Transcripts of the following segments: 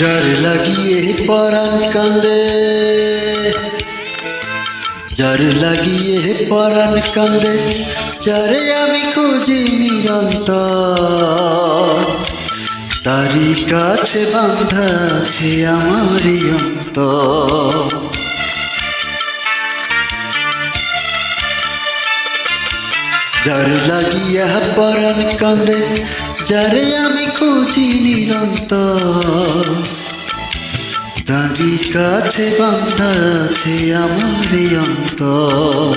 যার লাগিয়ে পরাণ কান্দে, যার লাগিয়ে পরাণ কান্দে, যারে আমি খুঁজি নিরন্তর, তারই কাছে বাঁধা আছে আমারই অন্তর। যার লাগিয়া পরাণ কান্দে, যারে আমি খুঁজি নিরন্তর, তারই কাছে বাঁধা আছে আমারই অন্তর।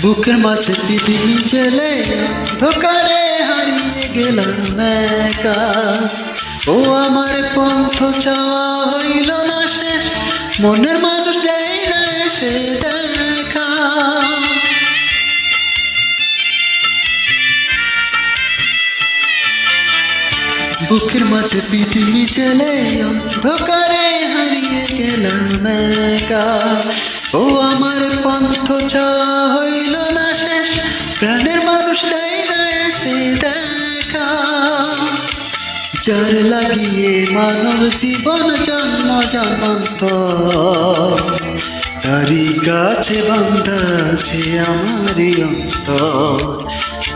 বুকের মাঝে পৃথিবী জেলে অন্ধকারে হারিয়ে গেলাম একা, ও আমার পন্থ চাওয়া হইল না শেষ, মনের মানুষ দেয় না এসে দেখা। বুকের মাঝে পৃথিবী জেলে অন্ধকারে হারিয়ে গেলাম একা, ও আমার পন্থ চাওয়া হইল না শেষ, প্রাণের মানুষ দেয় না এসে দেখা। যার লাগিয়ে মানব জীবন জন্ম জন্মান্তর, তারই কাছে বাঁধা আছে আমারই অন্তর।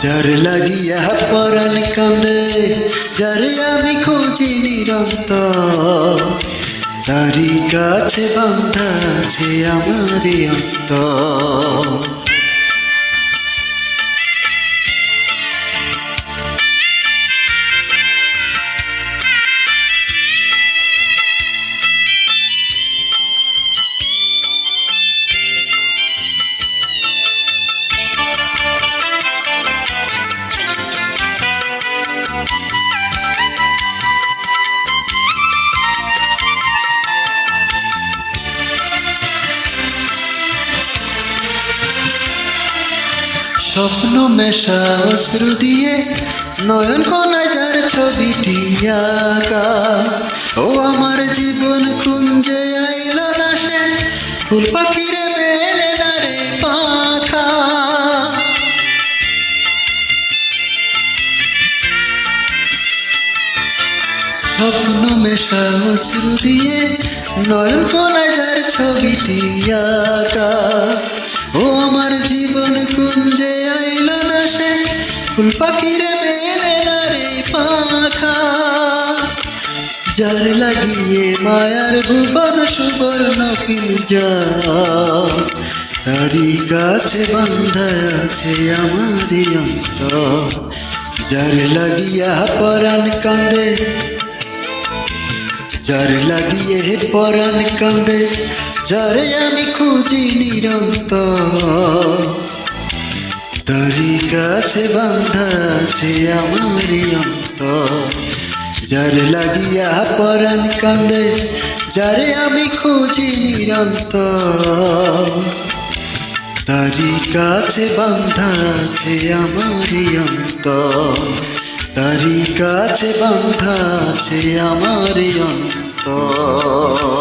যার লাগিয়া পরাণ কান্দে, যারে আমি খুঁজি নিরন্তর, তারই কাছে বাঁধা আছে আমারই অন্তর। স্বপ্ন মেশা অশ্রু দিয়ে নয়ন কোণায় যার ছবিটি আঁকা, ও আমার জীবন কুঞ্জে আইল না সে, ফুল পাখিরে মেলে না রে পাখা। স্বপ্ন মেশা অশ্রু দিয়ে নয়ন কোণায় যার ছবিটি আঁকা, ও আমার জীবন কুঞ্জে আইল না সে, ফুল পাখিরে মেলে না রে পাখা। যার লাগিয়ে মায়ার ভুবন সুবর্ণ পিঞ্জর, তারই কাছে বাঁধা আছে আমারই অন্তর। যার লাগিয়া পরাণ কান্দে, যার লাগিয়ে পরাণ কান্দে, যারে আমি খুঁজি নিরন্তর, তারই কাছে বাঁধা আছে আমারই অন্তর। যার লাগিয়া পরাণ কান্দে, যারে আমি খুঁজি নিরন্তর, তারই কাছে বাঁধা আছে আমারই অন্তর, তারই কাছে বাঁধা আছে আমারই অন্তর।